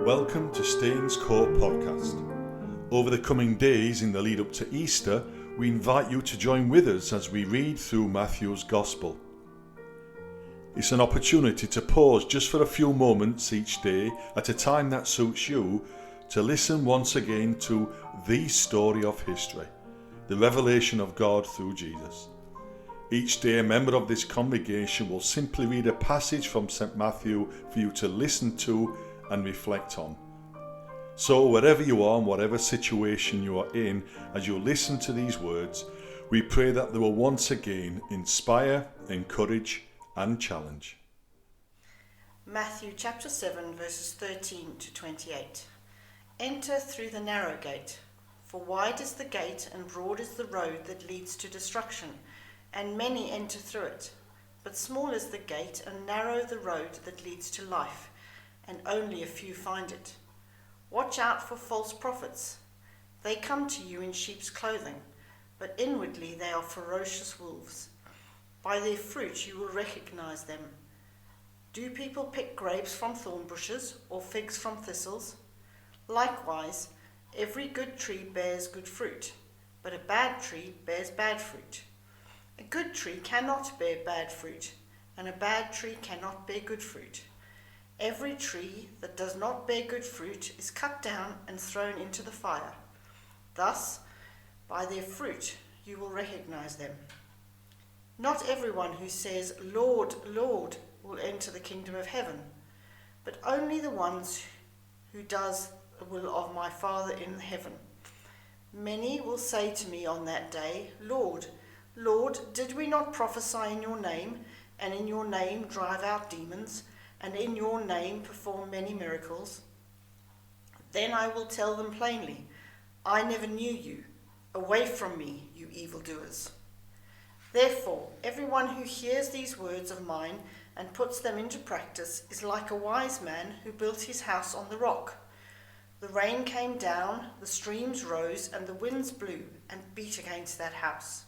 Welcome to Staines Court Podcast. Over the coming days in the lead up to Easter, we invite you to join with us as we read through Matthew's Gospel. It's an opportunity to pause just for a few moments each day at a time that suits you to listen once again to the story of history, the revelation of God through Jesus. Each day a member of this congregation will simply read a passage from St. Matthew for you to listen to and reflect on. So wherever you are and whatever situation you are in, as you listen to these words, we pray that they will once again inspire, encourage and challenge. Matthew chapter 7 verses 13 to 28. Enter through the narrow gate, for wide is the gate and broad is the road that leads to destruction, and many enter through it. But small is the gate and narrow the road that leads to life, and only a few find it. Watch out for false prophets. They come to you in sheep's clothing, but inwardly they are ferocious wolves. By their fruit you will recognize them. Do people pick grapes from thorn bushes or figs from thistles? Likewise, every good tree bears good fruit, but a bad tree bears bad fruit. A good tree cannot bear bad fruit, and a bad tree cannot bear good fruit. Every tree that does not bear good fruit is cut down and thrown into the fire. Thus, by their fruit you will recognize them. Not everyone who says, "Lord, Lord," will enter the kingdom of heaven, but only the ones who does the will of my Father in heaven. Many will say to me on that day, "Lord, Lord, did we not prophesy in your name, and in your name drive out demons, and in your name perform many miracles?" Then I will tell them plainly, "I never knew you. Away from me, you evildoers." Therefore, everyone who hears these words of mine and puts them into practice is like a wise man who built his house on the rock. The rain came down, the streams rose, and the winds blew and beat against that house.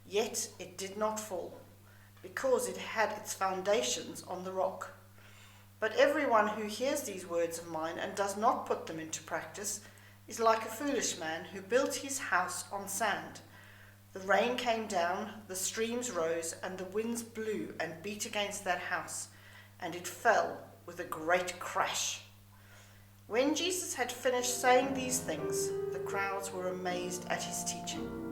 Yet it did not fall, because it had its foundations on the rock. But everyone who hears these words of mine and does not put them into practice is like a foolish man who built his house on sand. The rain came down, the streams rose, and the winds blew and beat against that house, and it fell with a great crash. When Jesus had finished saying these things, the crowds were amazed at his teaching,